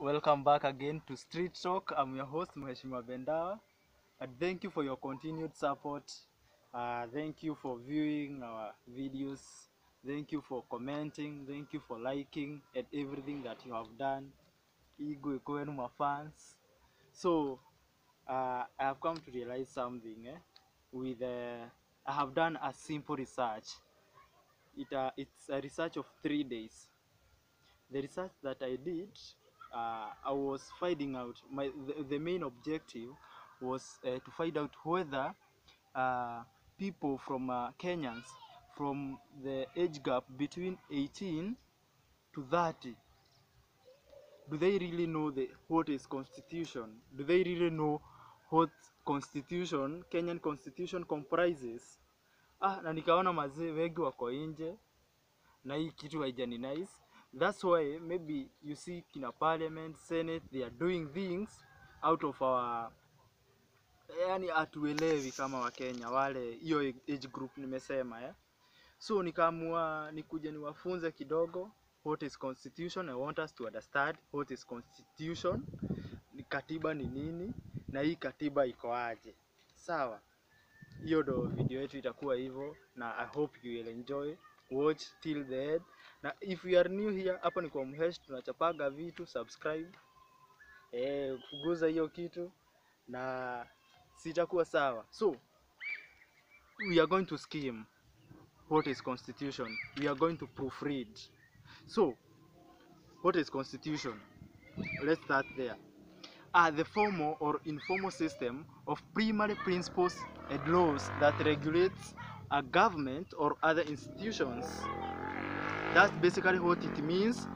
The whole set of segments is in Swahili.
Welcome back again to Street Talk. I'm your host, Mheshimiwa Bendawa. And thank you for your continued support. Thank you for viewing our videos. Thank you for commenting. Thank you for liking and everything that you have done. Igo kwenu my fans. So, I have come to realize something. I have done a simple research. It's a research of 3 days. The research that I did, I was finding out, the main objective was to find out whether people from Kenyans from the age gap between 18 to 30, do they really know what is constitution? Do they really know what constitution, Kenyan constitution comprises? Na nikaona mazee wengi wako nje na hii kitu haijani nice. That's why maybe you see kina parliament, senate, they are doing things out of our, yani atuelewi kama wa Kenya wale hiyo age group nimesema So nikaamua nikuje niwafunze kidogo what is constitution. I want us to understand what is constitution, ni katiba ni nini na hii katiba iko aje. Sawa? Hiyo ndo video yetu itakuwa hivyo na I hope you will enjoy. Watch till the end. Na if you are new here, hapa ni kwa Mhesh, tunachapaga vitu, subscribe. Kuguza hiyo kitu na sitakuwa sawa. So, we are going to skim what is constitution. We are going to proofread. So, what is constitution? Let's start there. The formal or informal system of primary principles and laws that regulates a government or other institutions. That's basically what it means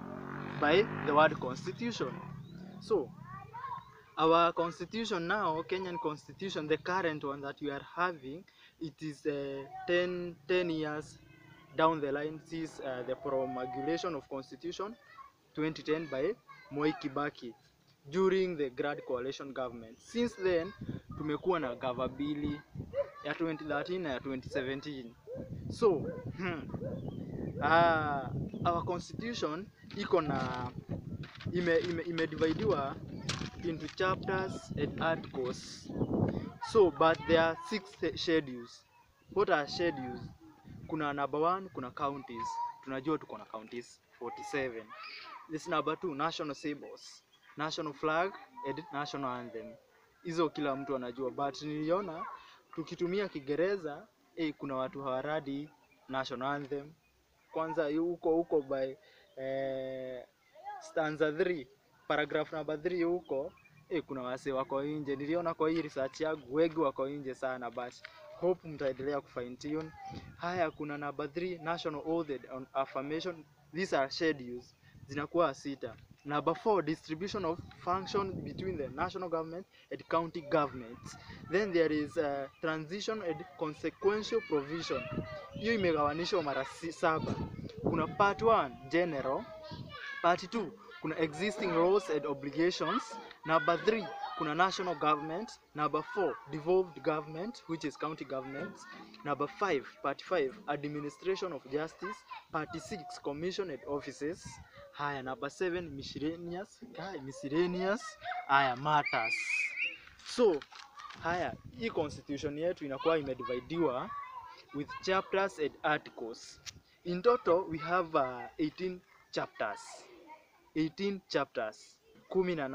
by the word constitution. So, our constitution now, Kenyan constitution, the current one that we are having, it is 10 years down the line since the promulgation of constitution 2010 by Moi Kibaki during the Grand Coalition government. Since then, tumekuwa na gavabili ya 2013 na ya 2017. So, our constitution iko na imedividiwa into chapters and articles. So, but there are 6 schedules. What are schedules? Kuna number 1, kuna counties. Tunajua tuko na counties 47. This number 2, national symbols, national flag and national anthem. Hizo kila mtu anajua, but niliona tukitumia Kiingereza kuna watu hawaradi national anthem. Kwanza huko by stanza 3, paragraph number 3 huko kuna wase wako nje. Niliona kwa hii research yangu wengi wako nje sana, but hope mtaendelea kufine tune. Haya, kuna number 3, national oath on affirmation. These are schedules, zinakuwa 6. Number 4, distribution of function between the national government and county governments. Then there is transition and consequential provision. Hiyo imegawanishwa mara 7. Kuna part 1 general, part 2 kuna existing laws and obligations, number 3 kuna national government, number 4 devolved government which is county governments, number 5 part 5 administration of justice, part 6 commission and offices. Haya, number 7 miscellaneous matters. So haya, hii constitution yetu inakuwa imedividiwa with chapters and articles. In total we have 18 chapters. 18 chapters, 18.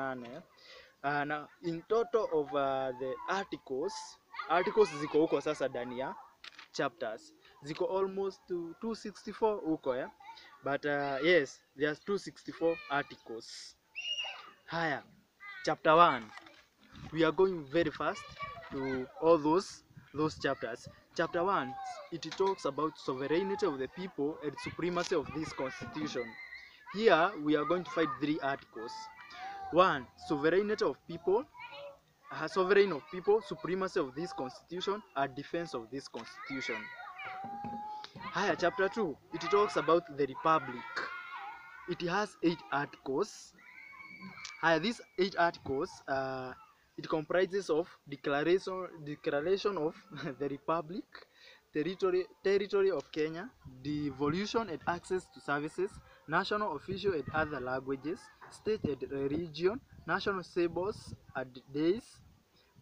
Na in total of the articles ziko huko sasa ndani ya chapters. Ziko almost to 264 huko but yes, there's 264 articles. Haya, chapter 1. We are going very fast to all those chapters. Chapter 1, it talks about sovereignty of the people and supremacy of this constitution. Here we are going to find 3 articles. 1, sovereignty of people, sovereign of people, supremacy of this constitution, and defense of this constitution. Haya, chapter 2, it talks about the republic. It has 8 articles. Haya, these 8 articles, it comprises of declaration of the republic, territory of Kenya, devolution and access to services, national, official and other languages, state and religion, national symbols and days,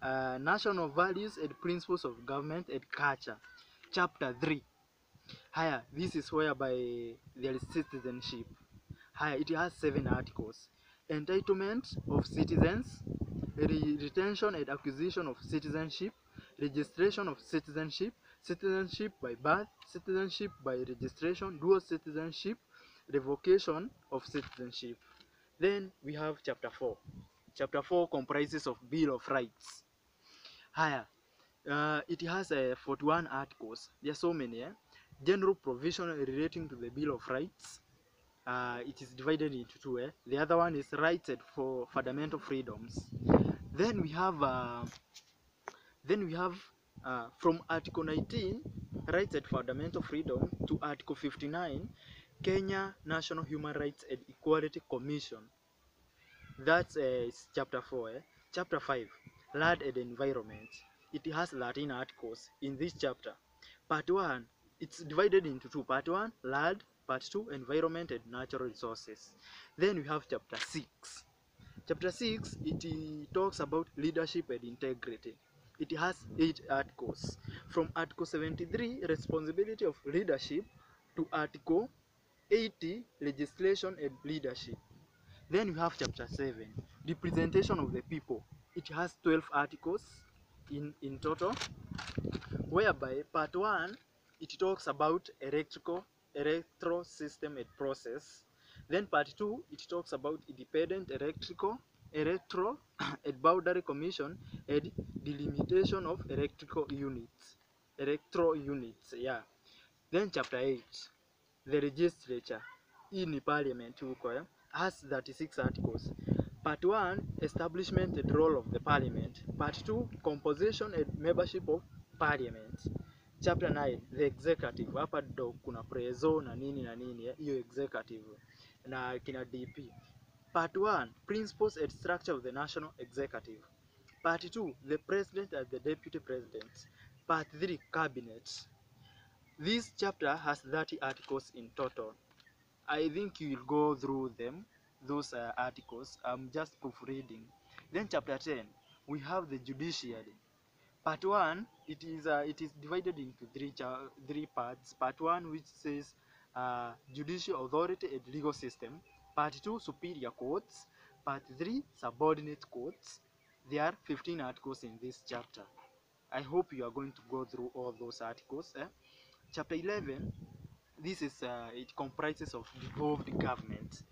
national values and principles of government and culture. Chapter 3. Haya, this is whereby there is citizenship. Haya, it has 7 articles. Entitlement of citizens, retention and acquisition of citizenship, registration of citizenship, citizenship by birth, citizenship by registration, dual citizenship, revocation of citizenship. Then we have chapter 4. Chapter 4 comprises of Bill of Rights. Haya, it has 41 articles. There are so many. General provision relating to the Bill of Rights. It is divided into 2. The other one is rights and for fundamental freedoms. Then we have from Article 19, rights and fundamental freedom, to Article 59, Kenya National Human Rights and Equality Commission. That's chapter 4. Chapter 5, land and environment. It has 13 articles in this chapter. Part 1, it's divided into 2. Part 1, land. Part 2, environment and natural resources. Then we have chapter 6. Chapter 6, it talks about leadership and integrity. It has 8 articles. From Article 73, responsibility of leadership, to Article 80, legislation and leadership. Then we have chapter 7, representation of the people. It has 12 articles in total, whereby part 1, it talks about electoral system and process. Then part 2, it talks about independent electoral and boundary commission and delimitation of electoral units. Yeah. Then chapter 8, the legislature in parliament huko has 36 articles. Part 1, establishment and role of the parliament. Part 2, composition and membership of parliament. Chapter 9, the executive. Hapa ndo kuna prezo na nini hiyo executive na kina DP. Part 1, principles and structure of the national executive. Part 2, the president and the deputy president. Part 3, cabinet. This chapter has 30 articles in total. I think you will go through them, those articles. I'm just proofreading. Then chapter 10, we have the judiciary. Part 1, it is divided into three parts. Part 1, which says judicial authority and legal system. Part 2, superior courts. Part 3, subordinate courts. There are 15 articles in this chapter. I hope you are going to go through all those articles. Chapter 11, this is it comprises of devolved government.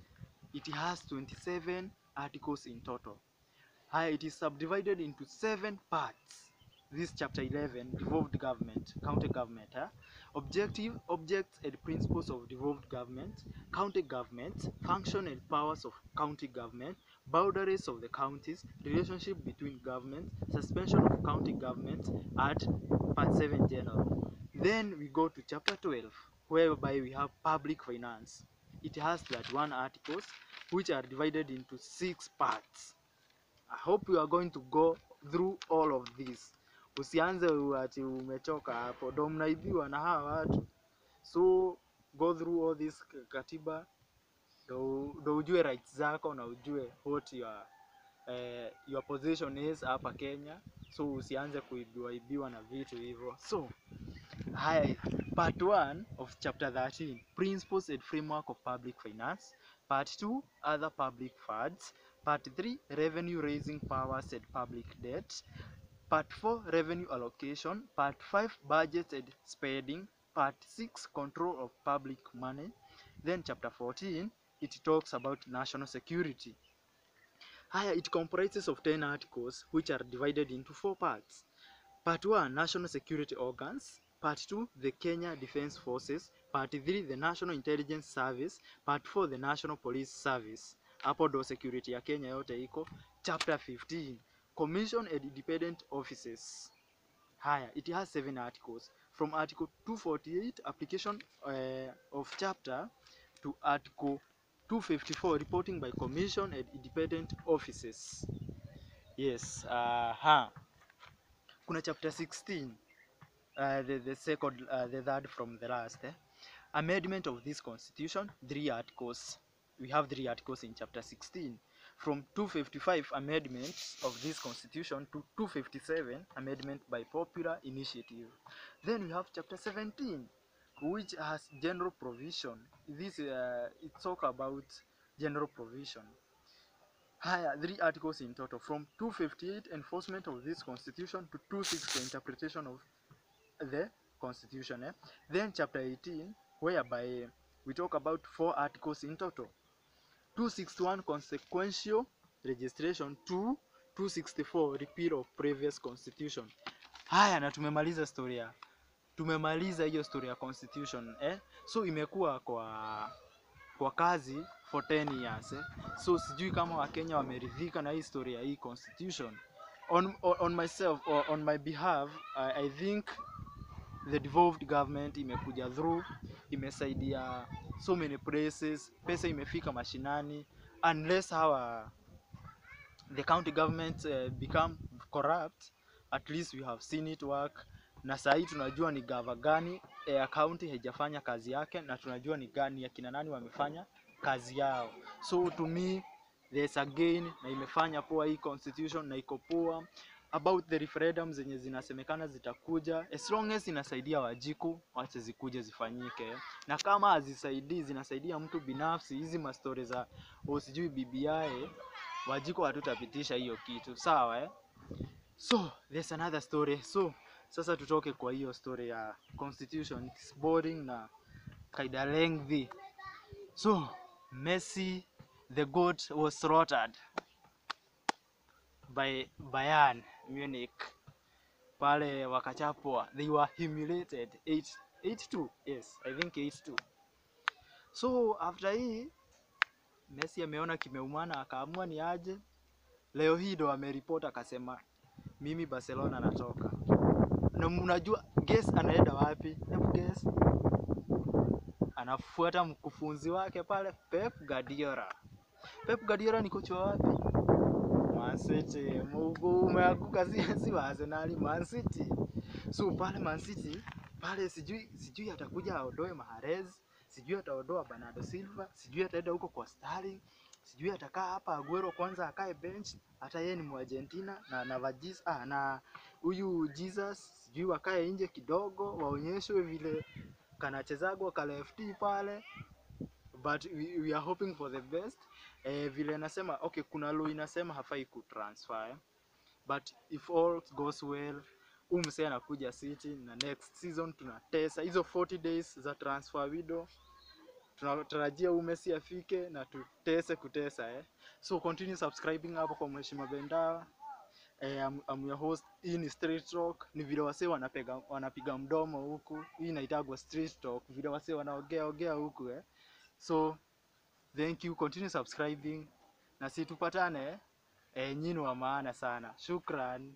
It has 27 articles in total. It is subdivided into 7 parts. This chapter 11, devolved government, county government. Objective, objects and principles of devolved government, county government, function and powers of county government, boundaries of the counties, relationship between government, suspension of county government at part 7 general. Then we go to chapter 12, whereby we have public finance. It has 31 articles, which are divided into 6 parts. I hope you are going to go through all of these. Usianze ati umechoka hapo, ndo mnaibiwa na hawa watu. So go through all this katiba, ndo ujue rights zako na ujue what your position is hapa Kenya. So usianze kuibiwa na vitu hivyo. So part 1 of chapter 13, principles and framework of public finance. Part 2, other public funds. Part 3, revenue raising powers and public debt. Part 4, revenue allocation. Part 5, budget and spending. Part 6, control of public money. Then chapter 14, it talks about national security. It comprises of 10 articles, which are divided into 4 parts. Part 1, national security organs. Part 2, the Kenya Defence Forces. Part 3, the National Intelligence Service. Part 4, the National Police Service. Hapo do security ya Kenya yote iko. Chapter 15, commission and independent offices. It has 7 articles. From Article 248, application of chapter, to Article 254, reporting by commission and independent offices. Yes, kuna chapter 16, the third from the last. Amendment of this constitution, 3 articles. we have 3 articles in chapter 16, from 255 amendments of this constitution to 257 amendment by popular initiative. Then we have chapter 17, which has general provision. This it talk about general provision. Higher 3 articles in total, from 258 enforcement of this constitution to 260 interpretation of the constitution. Then chapter 18, whereby we talk about 4 articles in total. 261 consequential registration to 264 repeal of previous constitution. Haya, na tumemaliza hiyo story ya constitution so imekuwa kwa kazi for 10 years so sijui kama Wakenya wameridhika na hii story ya hii constitution. On myself or on my behalf, I think the devolved government imekuja through, imesaidia so many places, pesa imefika mashinani. Unless the county government become corrupt, at least we have seen it work. Na sahi tunajua ni gava gani county haijafanya kazi yake, na tunajua ni gani ya kina nani wamefanya kazi yao. So to me there's again, na imefanya poa hii constitution, na iko poa about the referendum zenye zinasemekana zitakuja. As long as inasaidia Wajiku, wacha zikuje zifanyike. Na kama hazisaidii, zinasaidia mtu binafsi, hizi mastori za sijui BBI, Wajiku hatutapitisha hiyo kitu, sawa So there's another story. So sasa tutoke kwa hiyo story ya constitution, it's boring na kaida lengthy. So Messi the goat was slaughtered by Bayern Munich. Pale wakachapwa, they were humiliated 8-2. Yes, I think 8-2. So after hii Messi ameona kimeumana, akaamua ni aje. Leo hii ndo ameriport akasema mimi Barcelona natoka. Na mnajua guess anaenda wapi? Hebu guess. Anafuata mkufunzi wake pale, Pep Guardiola. Pep Guardiola ni kocha wapi? Man City. Umeanguka si wa Arsenal, Man City. So pale Man City, pale sijui atakuja aondoe Mahrez, sijui ataondoa Bernardo Silva, sijui ataenda huko kwa Sterling, sijui atakaa hapa Aguero kwanza akae bench, hata yeye ni Muargentina na Vajis na huyu Jesus, sijui wakae nje kidogo waonyeshwe vile kanachezagwa ka left pale. But we are hoping for the best. Vile nasema okay, kuna law inasema hafai kutransfer, but if all goes well, msee anakuja City na next season tunatesa hizo 40 days za transfer window. Tunatarajia Messi afike na tutese kutesa So continue subscribing hapo kwa Mheshimiwa Bendawa. I'm your host. Hii ni Street Talk. Ni vile wasee wanapiga mdomo huku. Hii inaitagwa Street Talk. Vile wasee wanaongea huku So thank you, continue subscribing na si tupatane nyinyi wa maana sana. Shukran.